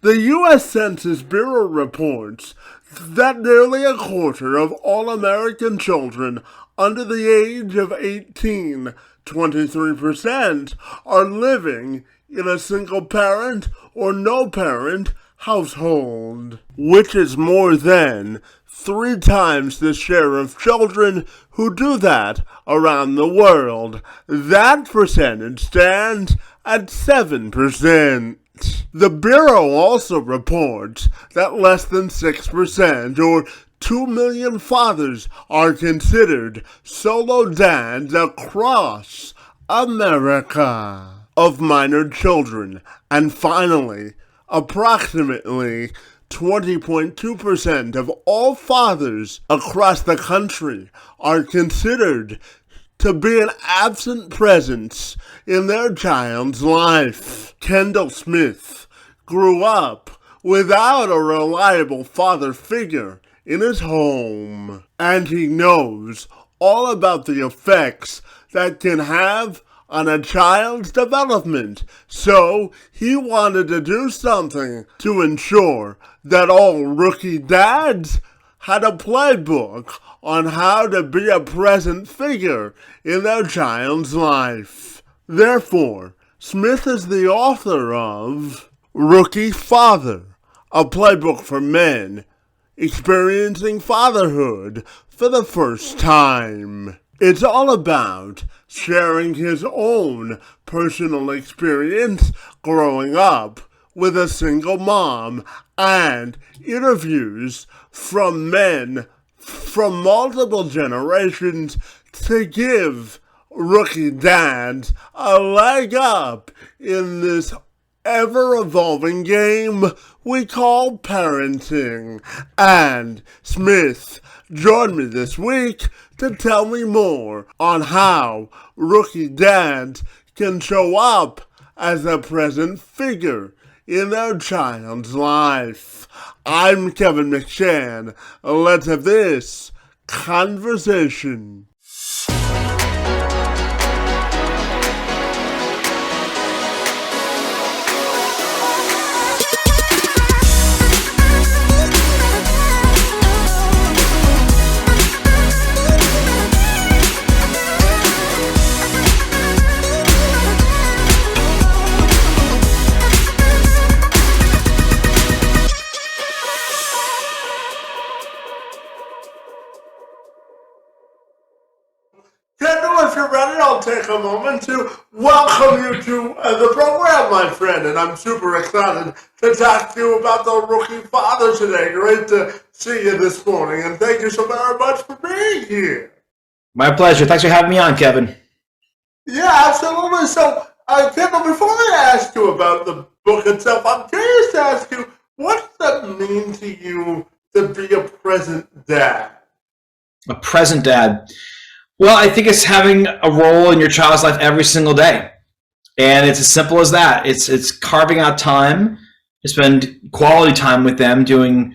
The US Census Bureau reports that nearly a quarter of all American children under the age of 18, 23%, are living in a single-parent or no-parent household, which is more than 3 times the share of children who do that around the world. That percentage stands at 7%. The Bureau also reports that less than 6%, or 2 million fathers, are considered solo dads across America of minor children. And finally, approximately 20.2% of all fathers across the country are considered to be an absent presence in their child's life. Kendall Smith grew up without a reliable father figure in his home, and he knows all about the effects that can have on a child's development. So he wanted to do something to ensure that all rookie dads had a playbook on how to be a present figure in their child's life. Therefore, Smith is the author of Rookie Father, a playbook for men experiencing fatherhood for the first time. It's all about sharing his own personal experience growing up with a single mom and interviews from men from multiple generations to give rookie dads a leg up in this ever-evolving game we call parenting. And Smith joined me this week to tell me more on how rookie dads can show up as a present figure in their child's life. I'm Kevin McShann. Let's have this conversation. Kendall, if you're ready, I'll take a moment to welcome you to the program, my friend. And I'm super excited to talk to you about the Rookie Father today. Great to see you this morning, and thank you so very much for being here. My pleasure. Thanks for having me on, Kevin. Yeah, absolutely. So, Kendall, before I ask you about the book itself, I'm curious to ask you, what does that mean to you to be a present dad? A present dad. Well, I think it's having a role in your child's life every single day. And it's as simple as that. It's carving out time to spend quality time with them, doing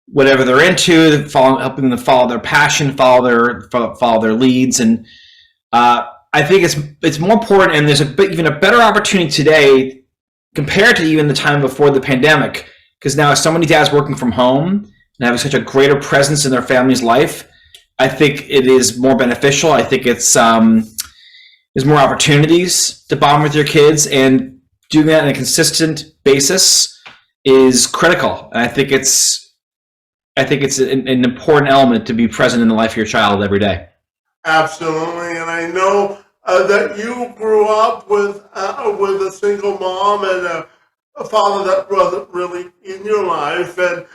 whatever they're into, helping them follow their passion, follow their leads. And I think it's more important, and there's even a better opportunity today compared to even the time before the pandemic, because now so many dads working from home and having such a greater presence in their family's life, I think it is more beneficial. I think it's there's more opportunities to bond with your kids, and doing that on a consistent basis is critical. And I think it's an important element to be present in the life of your child every day. Absolutely, and I know that you grew up with a single mom and a father that wasn't really in your life, and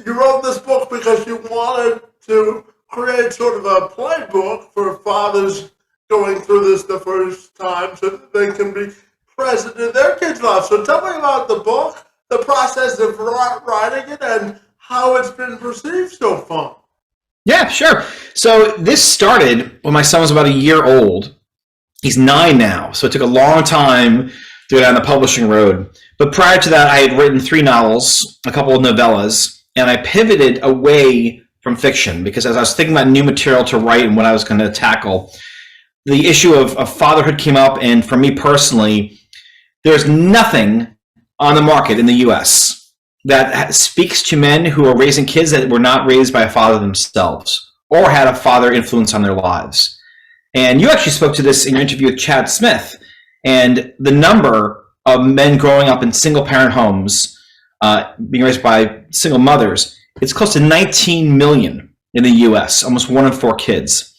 you wrote this book because you wanted to create sort of a playbook for fathers going through this the first time so that they can be present in their kids' lives. So tell me about the book, the process of writing it, and how it's been perceived so far. Yeah, sure. So this started when my son was about a year old. He's 9 now, so it took a long time to go down the publishing road. But prior to that, I had written 3 novels, a couple of novellas, and I pivoted away from fiction because as I was thinking about new material to write and what I was going to tackle, the issue of fatherhood came up. And for me personally, there's nothing on the market in the US that speaks to men who are raising kids that were not raised by a father themselves or had a father influence on their lives. And you actually spoke to this in your interview with Chad Smith, and the number of men growing up in single parent homes, being raised by single mothers, it's close to 19 million in the US, almost 1 in 4 kids.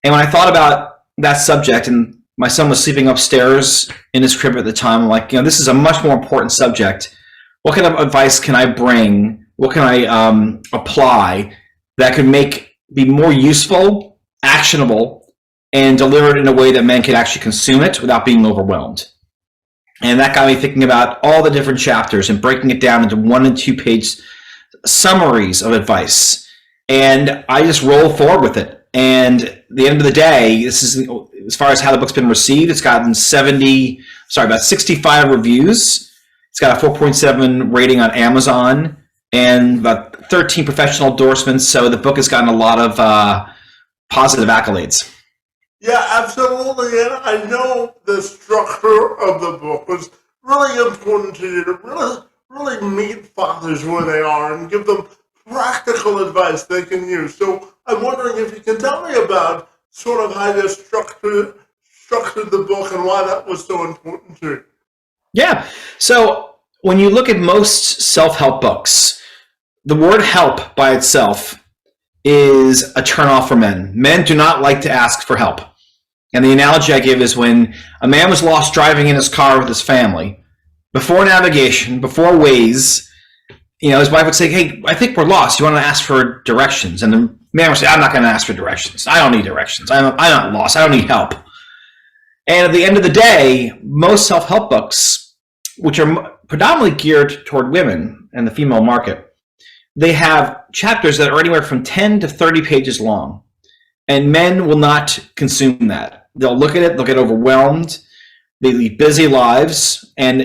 And when I thought about that subject, and my son was sleeping upstairs in his crib at the time, I'm like, this is a much more important subject. What kind of advice can I bring? What can I apply that could be more useful, actionable, and delivered in a way that men could actually consume it without being overwhelmed? And that got me thinking about all the different chapters and breaking it down into 1 and 2 page summaries of advice. And I just rolled forward with it. And at the end of the day, this is, as far as how the book's been received, it's gotten about 65 reviews. It's got a 4.7 rating on Amazon and about 13 professional endorsements. So the book has gotten a lot of positive accolades. Yeah, absolutely. And I know the structure of the book was really important to you to really meet fathers where they are and give them practical advice they can use. So I'm wondering if you can tell me about sort of how you structured the book and why that was so important to you. Yeah. So when you look at most self-help books, the word help by itself is a turnoff for men. Men do not like to ask for help. And the analogy I give is when a man was lost driving in his car with his family, before navigation, before Waze, his wife would say, "Hey, I think we're lost. You want to ask for directions?" And the man would say, "I'm not going to ask for directions. I don't need directions. I'm not lost. I don't need help." And at the end of the day, most self-help books, which are predominantly geared toward women and the female market, they have chapters that are anywhere from 10 to 30 pages long. And men will not consume that. They'll look at it, they'll get overwhelmed, they lead busy lives, and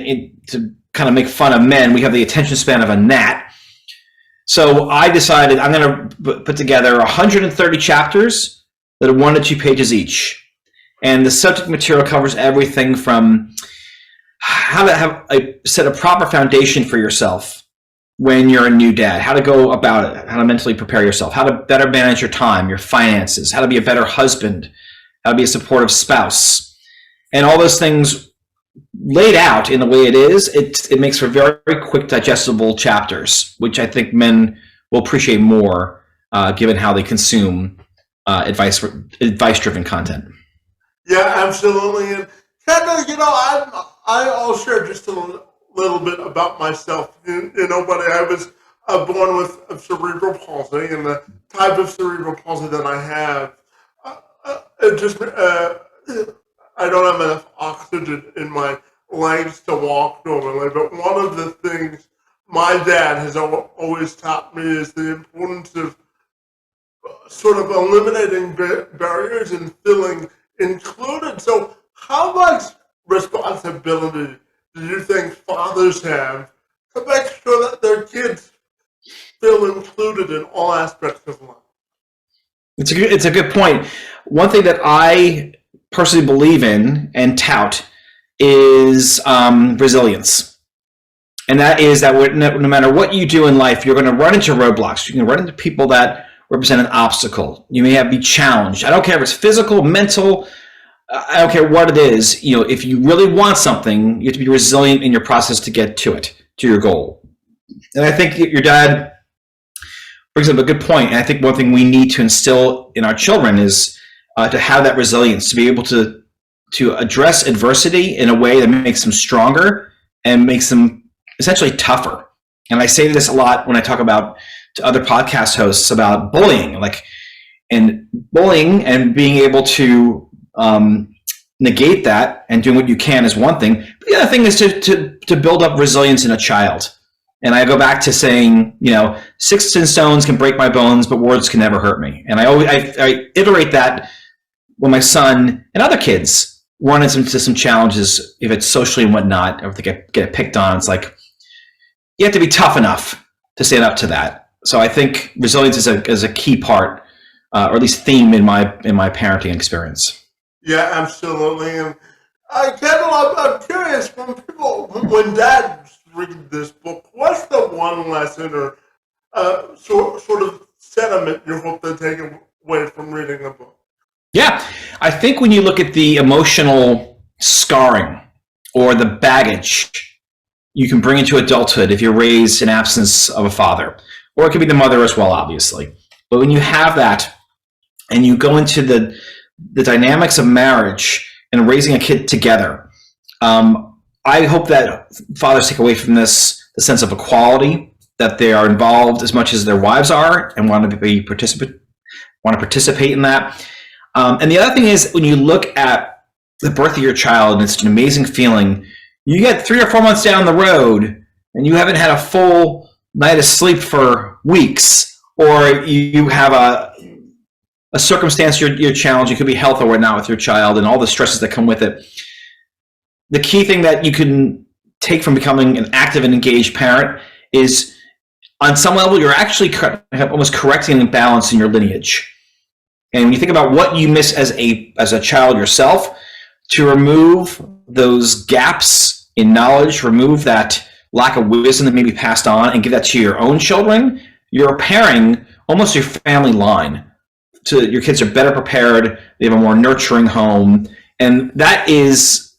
to kind of make fun of men, we have the attention span of a gnat. So I decided I'm going to put together 130 chapters that are 1 to 2 pages each. And the subject material covers everything from how to set a proper foundation for yourself when you're a new dad, how to go about it, how to mentally prepare yourself, how to better manage your time, your finances, how to be a better husband, how to be a supportive spouse, and all those things laid out in the way it is. It makes for very, very quick, digestible chapters, which I think men will appreciate more given how they consume advice-driven content. Yeah, absolutely. And Kendall, I'll share just a little bit about myself. Buddy, I was born with cerebral palsy, and the type of cerebral palsy that I have, I don't have enough oxygen in my legs to walk normally. But one of the things my dad has always taught me is the importance of sort of eliminating barriers and feeling included. So how much responsibility do you think fathers have to make sure that their kids feel included in all aspects of life? It's a good point. One thing that I personally believe in and tout is resilience. And that is that no matter what you do in life, you're going to run into roadblocks. You're going to run into people that represent an obstacle. You may be challenged. I don't care if it's physical, mental, I don't care what it is. If you really want something, you have to be resilient in your process to get to it, to your goal. And I think your dad brings up a good point. And I think one thing we need to instill in our children is to have that resilience, to be able to address adversity in a way that makes them stronger and makes them essentially tougher. And I say this a lot when I talk about to other podcast hosts about bullying, and being able to negate that and doing what you can is one thing. But the other thing is to build up resilience in a child. And I go back to saying, sticks and stones can break my bones, but words can never hurt me. And I iterate that when my son and other kids run into some challenges, if it's socially and whatnot, or if they get picked on, it's like, you have to be tough enough to stand up to that. So I think resilience is a key part, or at least theme in my parenting experience. Yeah, absolutely. And Kendall, I'm curious when dad read this book, what's the one lesson or sort of sentiment you hope to take away from reading the book? Yeah, I think when you look at the emotional scarring or the baggage you can bring into adulthood if you're raised in absence of a father, or it could be the mother as well, obviously. But when you have that and you go into the dynamics of marriage and raising a kid together, I hope that fathers take away from this the sense of equality, that they are involved as much as their wives are and want to participate in that. And the other thing is, when you look at the birth of your child, and it's an amazing feeling, you get 3 or 4 months down the road and you haven't had a full night of sleep for weeks, or you have a circumstance you're challenged, it could be health or whatnot with your child and all the stresses that come with it. The key thing that you can take from becoming an active and engaged parent is, on some level, you're actually almost correcting and balancing your lineage. And when you think about what you miss as a child yourself, to remove those gaps in knowledge, remove that lack of wisdom that may be passed on, and give that to your own children, you're repairing almost your family line. So your kids are better prepared, they have a more nurturing home, and that is,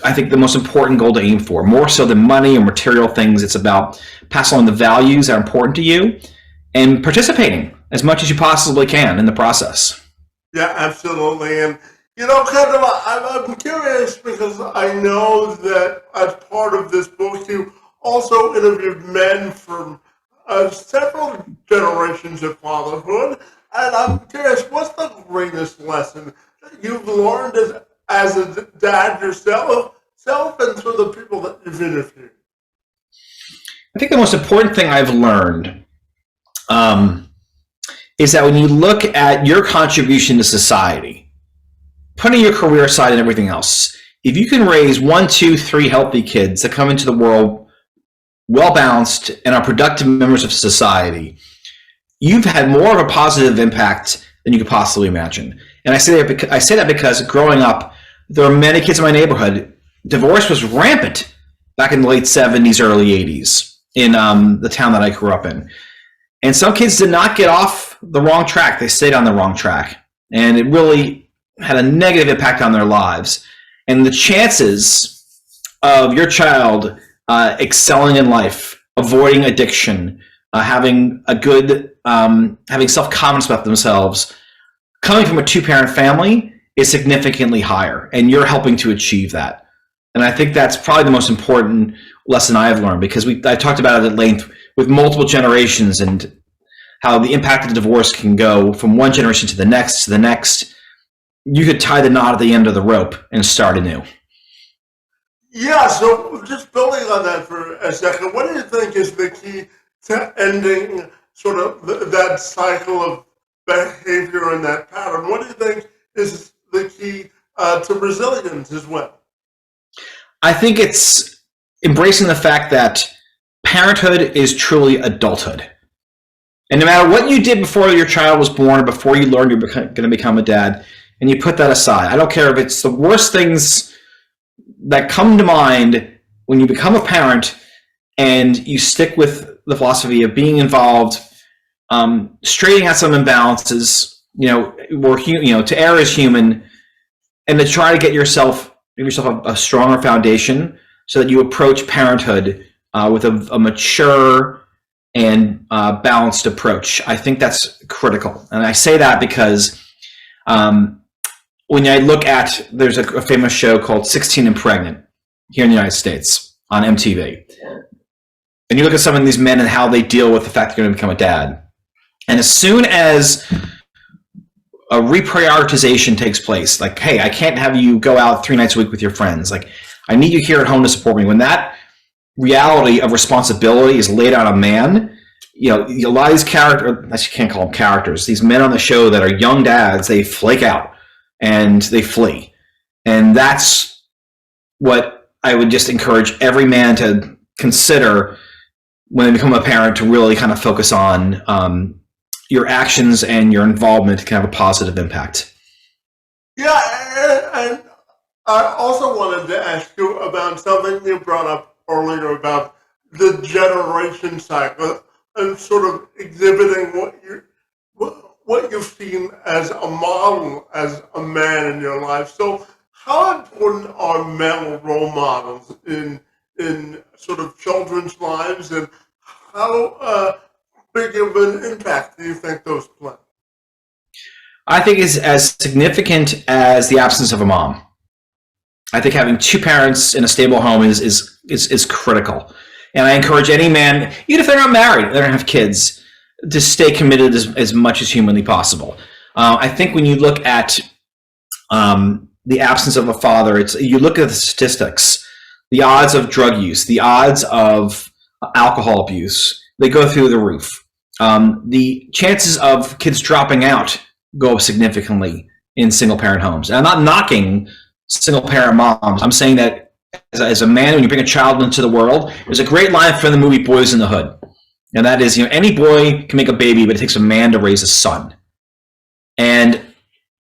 I think, the most important goal to aim for. More so than money or material things, it's about passing on the values that are important to you and participating as much as you possibly can in the process. Yeah, absolutely. And, Kendall, I'm curious because I know that as part of this book, you also interviewed men from several generations of fatherhood. And I'm curious, what's the greatest lesson that you've learned as a dad yourself and through the people that you've interviewed? I think the most important thing I've learned is that when you look at your contribution to society, putting your career aside and everything else, if you can raise 1, 2, 3 healthy kids that come into the world well-balanced and are productive members of society, you've had more of a positive impact than you could possibly imagine. And I say that because growing up, there were many kids in my neighborhood. Divorce was rampant back in the late 70s, early 80s in the town that I grew up in. And some kids did not get off the wrong track. They stayed on the wrong track. And it really had a negative impact on their lives. And the chances of your child excelling in life, avoiding addiction, having a good, having self-confidence about themselves, coming from a 2-parent family is significantly higher. And you're helping to achieve that. And I think that's probably the most important lesson I've learned, because I talked about it at length with multiple generations and how the impact of divorce can go from one generation to the next to the next. You could tie the knot at the end of the rope and start anew. Yeah, so just building on that for a second, what do you think is the key to ending sort of that cycle of behavior and that pattern? What do you think is the key to resilience as well? I think it's embracing the fact that parenthood is truly adulthood. And no matter what you did before your child was born or before you learned you're going to become a dad, and you put that aside, I don't care if it's the worst things that come to mind when you become a parent and you stick with the philosophy of being involved, straightening out some imbalances, to err is human, and to try to give yourself a stronger foundation so that you approach parenthood with a mature and balanced approach. I think that's critical. And I say that because when I look at, there's a famous show called 16 and Pregnant here in the United States on MTV. And you look at some of these men and how they deal with the fact they're going to become a dad. And as soon as a reprioritization takes place, like, hey, I can't have you go out 3 nights a week with your friends. Like, I need you here at home to support me. When that reality of responsibility is laid on a man, a lot of these characters, I can't call them characters, these men on the show that are young dads, they flake out and they flee. And that's what I would just encourage every man to consider when they become a parent, to really kind of focus on your actions and your involvement can have a positive impact. Yeah, and I also wanted to ask you about something you brought up earlier about the generation cycle and sort of exhibiting what you've seen as a model as a man in your life. So how important are male role models in sort of children's lives, and how big of an impact do you think those play? I think it's as significant as the absence of a mom. I think having two parents in a stable home is critical. And I encourage any man, even if they're not married, they don't have kids, to stay committed as much as humanly possible. I think when you look at the absence of a father, you look at the statistics, the odds of drug use, the odds of alcohol abuse, they go through the roof. The chances of kids dropping out go up significantly in single parent homes. And I'm not knocking single parent moms. I'm saying that as a man, when you bring a child into the world, there's a great line from the movie Boys in the Hood. And that is, any boy can make a baby, but it takes a man to raise a son. And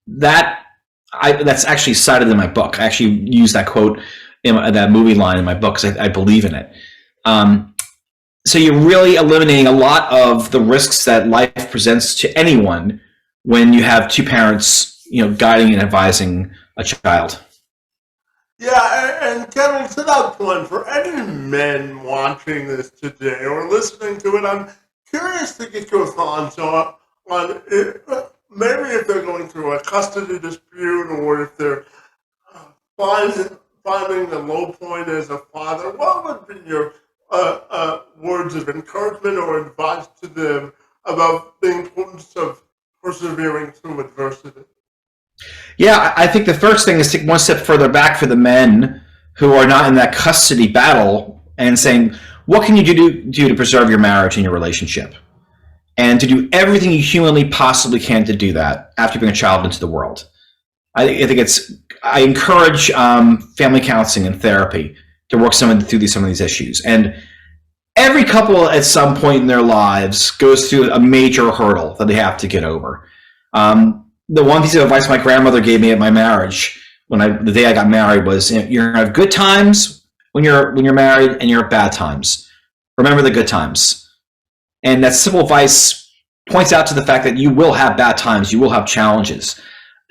that's actually cited in my book. I actually use that quote in that movie line in my book because I believe in it. So you're really eliminating a lot of the risks that life presents to anyone when you have two parents, guiding and advising a child. Yeah, and Kendall, to that point, for any men watching this today or listening to it, I'm curious to get your thoughts on it, maybe if they're going through a custody dispute, or if they're finding the low point as a father. What would be your words of encouragement or advice to them about the importance of persevering through adversity? Yeah, I think the first thing is take one step further back for the men who are not in that custody battle and saying, what can you do to preserve your marriage and your relationship? And to do everything you humanly possibly can to do that after you bring a child into the world. I encourage family counseling and therapy to work through some of these issues. And every couple at some point in their lives goes through a major hurdle that they have to get over. The one piece of advice my grandmother gave me at my marriage, the day I got married, was you're gonna have good times when you're married, and you're at bad times. Remember the good times. And that simple advice points out to the fact that you will have bad times, you will have challenges.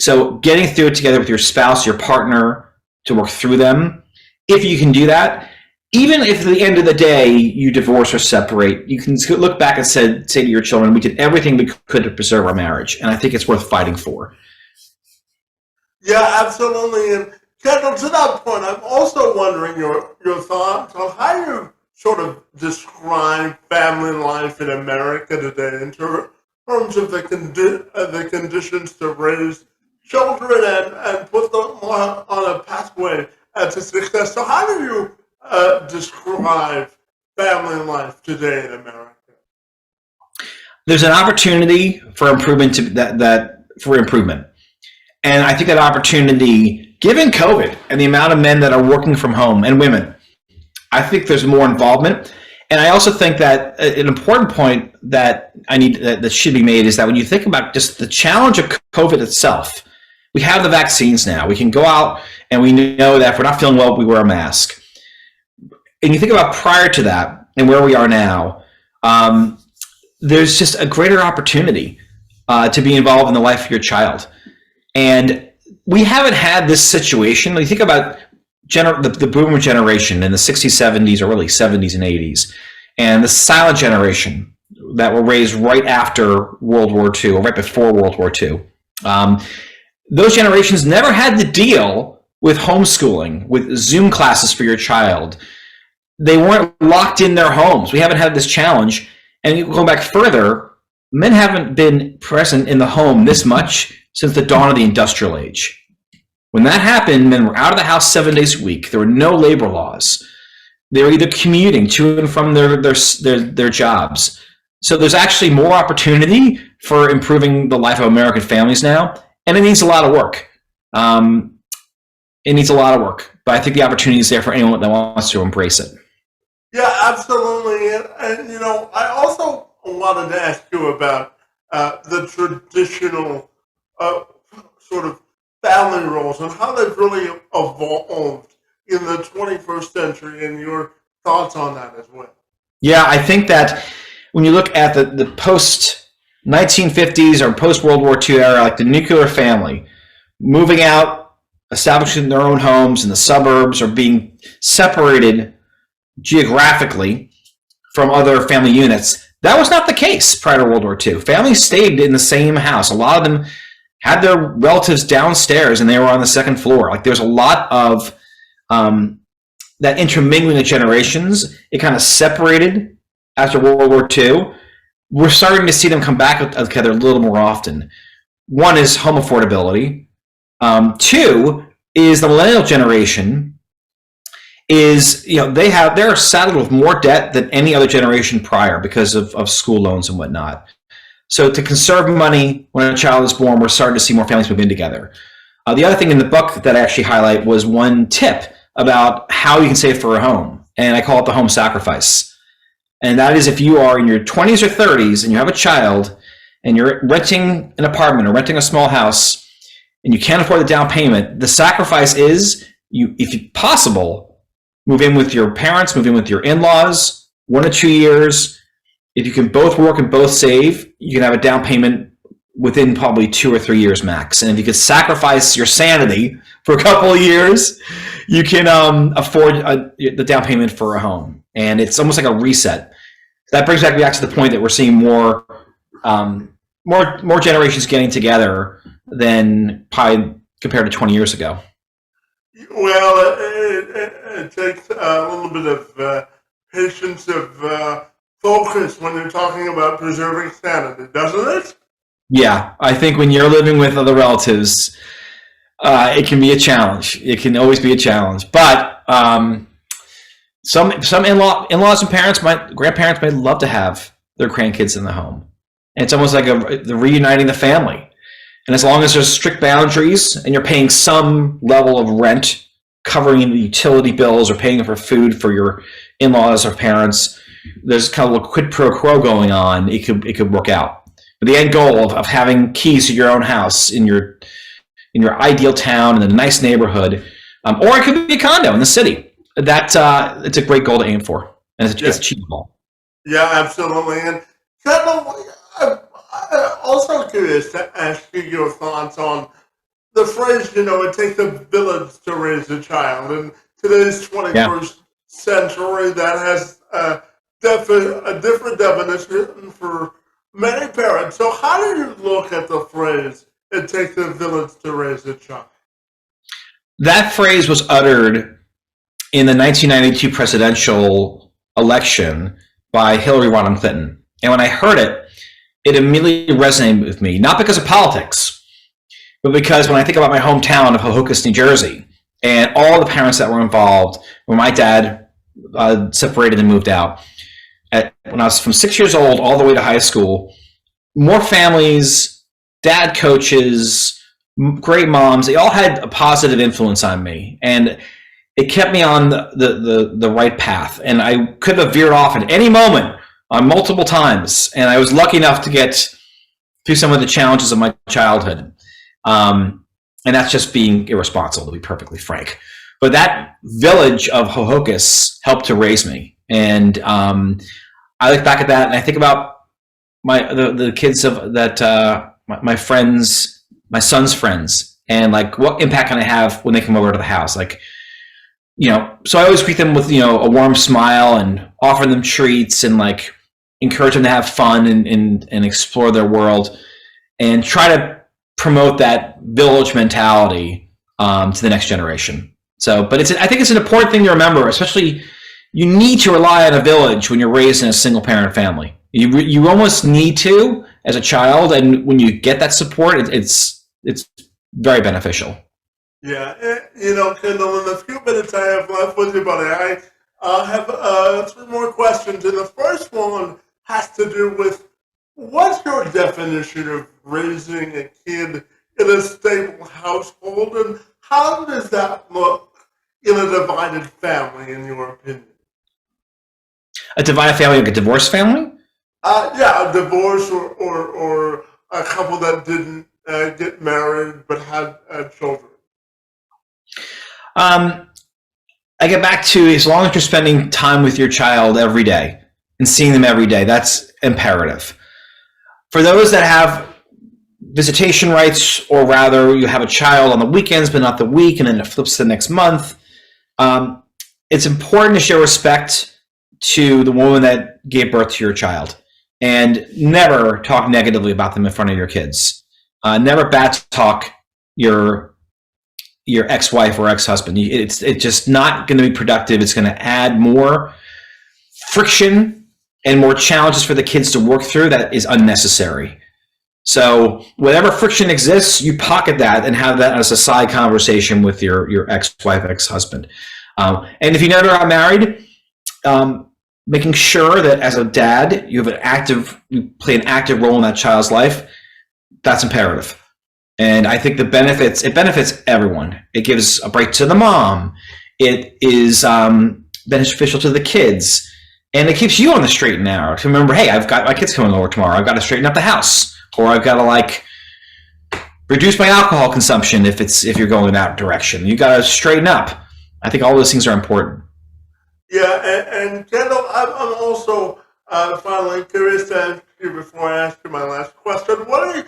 So getting through it together with your spouse, your partner, to work through them, if you can do that, even if at the end of the day you divorce or separate, you can look back and say to your children, we did everything we could to preserve our marriage. And I think it's worth fighting for. Yeah, absolutely. And Kendall, to that point, I'm also wondering your thoughts on how you sort of describe family life in America today in terms of the conditions to raise children and put them on a pathway to success. So how do you describe family life today in America? There's an opportunity for improvement for improvement. And I think that opportunity, given COVID and the amount of men that are working from home and women, I think there's more involvement. And I also think that an important point that should be made is that when you think about just the challenge of COVID itself, we have the vaccines now. We can go out and we know that if we're not feeling well, we wear a mask. And you think about prior to that and where we are now, there's just a greater opportunity to be involved in the life of your child. And we haven't had this situation. When you think about the boomer generation in the 60s, 70s, or really 70s and 80s, and the silent generation that were raised right after World War II or right before World War II. Those generations never had to deal with homeschooling, with Zoom classes for your child. They weren't locked in their homes. We haven't had this challenge. And going back further, men haven't been present in the home this much since the dawn of the industrial age. When that happened, men were out of the house 7 days a week. There were no labor laws. They were either commuting to and from their jobs. So there's actually more opportunity for improving the life of American families now, and it needs a lot of work. It needs a lot of work, but I think the opportunity is there for anyone that wants to embrace it. Yeah, absolutely. And I also wanted to ask you about the traditional sort of family roles and how they've really evolved in the 21st century, and your thoughts on that as well. Yeah, I think that when you look at the post 1950s or post World War II era, like the nuclear family, moving out, establishing their own homes in the suburbs, or being separated geographically from other family units, that was not the case prior to World War II. Families stayed in the same house. A lot of them had their relatives downstairs and they were on the second floor. Like there's a lot of that intermingling of generations. It kind of separated after World War II. We're starting to see them come back together a little more often. One is home affordability. Two is the millennial generation is, they're saddled with more debt than any other generation prior because of school loans and whatnot. So to conserve money when a child is born, we're starting to see more families move in together. The other thing in the book that I actually highlight was one tip about how you can save for a home, and I call it the home sacrifice. And that is if you are in your 20s or 30s and you have a child and you're renting an apartment or renting a small house and you can't afford the down payment, the sacrifice is, if possible, move in with your parents, move in with your in-laws, 1 or 2 years. If you can both work and both save, you can have a down payment within probably 2 or 3 years max. And if you could sacrifice your sanity for a couple of years, you can afford the down payment for a home. And it's almost like a reset. That brings me back to the point that we're seeing more generations getting together than probably compared to 20 years ago. Well, it takes a little bit of patience of focus when you're talking about preserving sanity, doesn't it? Yeah, I think when you're living with other relatives, it can be a challenge. It can always be a challenge. But some in-laws and grandparents might love to have their grandkids in the home. And it's almost like the reuniting the family. And as long as there's strict boundaries and you're paying some level of rent, covering the utility bills or paying for food for your in-laws or parents, there's kind of a quid pro quo going on. It could work out. But the end goal of having keys to your own house in your ideal town in a nice neighborhood, or it could be a condo in the city. It's a great goal to aim for, and it's achievable. Yeah, absolutely. And Kendall, I'm also curious to ask you your thoughts on the phrase, it takes a village to raise a child. In today's 21st century, that has a different definition for many parents. So how do you look at the phrase, it takes a village to raise a child? That phrase was uttered in the 1992 presidential election by Hillary Rodham Clinton. And when I heard it, it immediately resonated with me, not because of politics, but because when I think about my hometown of Hohokus, New Jersey, and all the parents that were involved when my dad separated and moved out, when I was from 6 years old all the way to high school, more families, dad coaches, great moms, they all had a positive influence on me. And it kept me on the right path. And I could have veered off at any moment multiple times. And I was lucky enough to get through some of the challenges of my childhood. And that's just being irresponsible, to be perfectly frank. But that village of Hohokus helped to raise me. And I look back at that and I think about the kids of that, my friends, my son's friends, and like what impact can I have when they come over to the house? Like, so I always greet them with, a warm smile and offer them treats and like encourage them to have fun and explore their world and try to promote that village mentality to the next generation. So, but I think it's an important thing to remember, especially you need to rely on a village when you're raised in a single parent family. You almost need to as a child. And when you get that support, it's very beneficial. Yeah, Kendall, in the few minutes I have left with you, buddy, I have 3 more questions. And the first one has to do with what's your definition of raising a kid in a stable household, and how does that look in a divided family, in your opinion? A divided family, like a divorced family? Yeah, a divorce or a couple that didn't get married but had children. I get back to as long as you're spending time with your child every day, and seeing them every day. That's imperative. For those that have visitation rights, or rather you have a child on the weekends but not the week, and then it flips to the next month, it's important to show respect to the woman that gave birth to your child, and never talk negatively about them in front of your kids. Never bad talk your ex-wife or ex-husband. It's just not going to be productive. It's going to add more friction and more challenges for the kids to work through that is unnecessary. So whatever friction exists, you pocket that and have that as a side conversation with your ex-wife, ex-husband. And if you never got married, making sure that as a dad, you play an active role in that child's life, that's imperative. And I think it benefits everyone. It gives a break to the mom. It is beneficial to the kids. And it keeps you on the straight and narrow to remember, hey, I've got my kids coming over tomorrow. I've got to straighten up the house. Or I've got to reduce my alcohol consumption if you're going in that direction. You got to straighten up. I think all those things are important. Yeah, and Kendall, I'm also finally curious to ask you before I ask you my last question. What is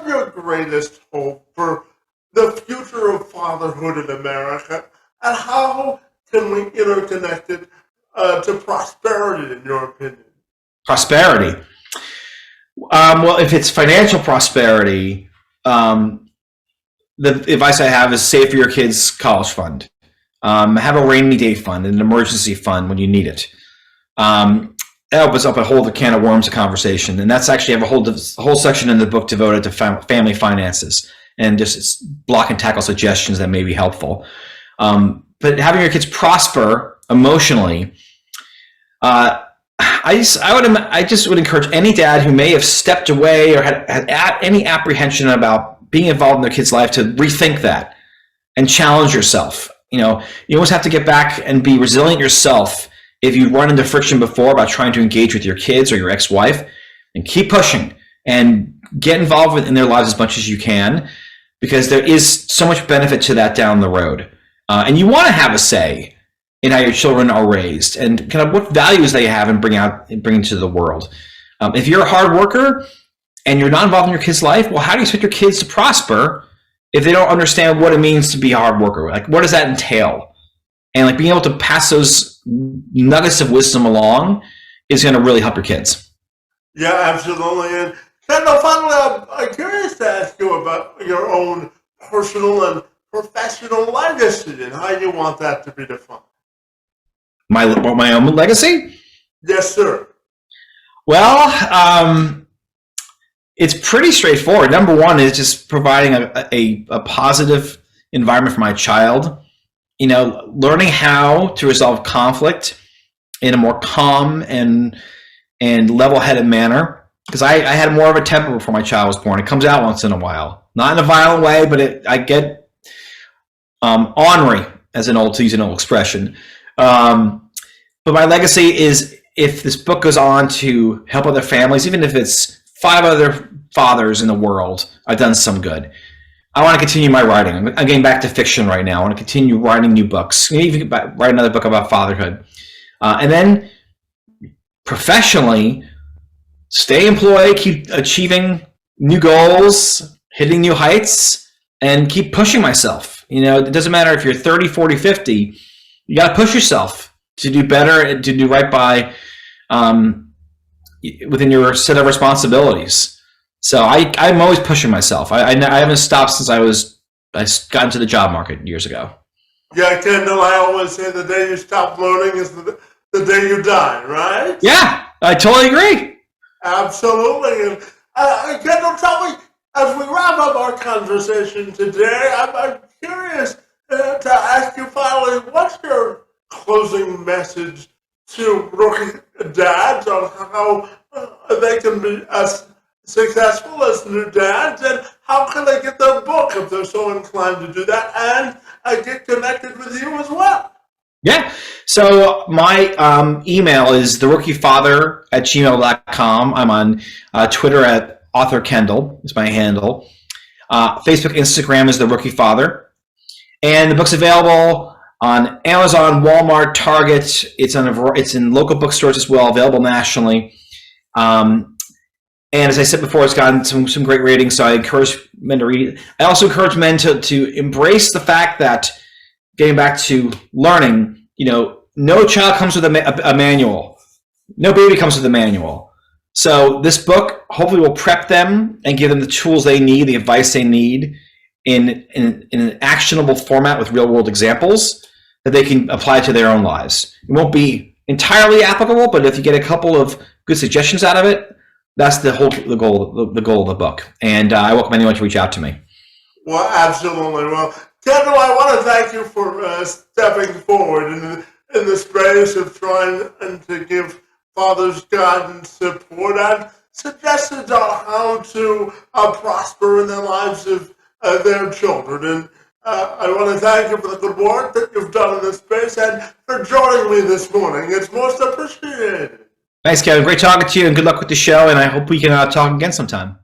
your greatest hope for the future of fatherhood in America, and how can we interconnect it to prosperity, in your opinion? Prosperity. Well, if it's financial prosperity, the advice I have is save for your kids' college fund. Have a rainy day fund, an emergency fund when you need it. That opens up a whole can of worms conversation, and that's actually have a whole section in the book devoted to family finances and just block and tackle suggestions that may be helpful. But having your kids prosper emotionally, I just would encourage any dad who may have stepped away or had any apprehension about being involved in their kid's life to rethink that and challenge yourself. You always have to get back and be resilient yourself if you've run into friction before about trying to engage with your kids or your ex-wife, and keep pushing and get involved in their lives as much as you can, because there is so much benefit to that down the road. And you want to have a say in how your children are raised and kind of what values they have and bring to the world. If you're a hard worker and you're not involved in your kid's life, well, how do you expect your kids to prosper if they don't understand what it means to be a hard worker? What does that entail? And being able to pass those nuggets of wisdom along is going to really help your kids. Yeah, absolutely. And Kendall, finally, I'm curious to ask you about your own personal and professional legacy and how you want that to be defined. My own legacy? Yes, sir. Well, it's pretty straightforward. Number one is just providing a positive environment for my child. Learning how to resolve conflict in a more calm and level-headed manner. Because I had more of a temper before my child was born. It comes out once in a while, not in a violent way, but I get ornery, to use an old expression. But my legacy is, if this book goes on to help other families, even if it's 5 other fathers in the world, I've done some good. I want to continue my writing. I'm getting back to fiction right now. I want to continue writing new books, maybe write another book about fatherhood. And then professionally, stay employed, keep achieving new goals, hitting new heights, and keep pushing myself. It doesn't matter if you're 30, 40, 50. You got to push yourself to do better and to do right by within your set of responsibilities. So I'm always pushing myself. I haven't stopped since I got into the job market years ago. Yeah, Kendall, I always say the day you stop learning is the day you die, right? Yeah, I totally agree. Absolutely. And Kendall, tell me, as we wrap up our conversation today, I'm curious to ask you finally, what's your closing message to rookie dads on how they can be as successful as new dads, and how can they get their book if they're so inclined to do that, and get connected with you as well? Yeah. So my email is therookiefather@gmail.com. I'm on Twitter at author Kendall is my handle. Facebook, Instagram is The Rookie Father. And the book's available on Amazon, Walmart, Target. It's in local bookstores as well, available nationally. And as I said before, it's gotten some great ratings, so I encourage men to read it. I also encourage men to embrace the fact that, getting back to learning, no child comes with a manual. No baby comes with a manual. So this book hopefully will prep them and give them the tools they need, the advice they need in an actionable format with real-world examples that they can apply to their own lives. It won't be entirely applicable, but if you get a couple of good suggestions out of it, that's the goal of the book. And I welcome anyone to reach out to me. Well, absolutely. Well, Kendall, I want to thank you for stepping forward in the space of trying to give fathers guidance, support, and suggestions on how to prosper in the lives of their children. And I want to thank you for the good work that you've done in this space and for joining me this morning. It's most appreciated. Thanks, Kevin. Great talking to you, and good luck with the show. And I hope we can talk again sometime.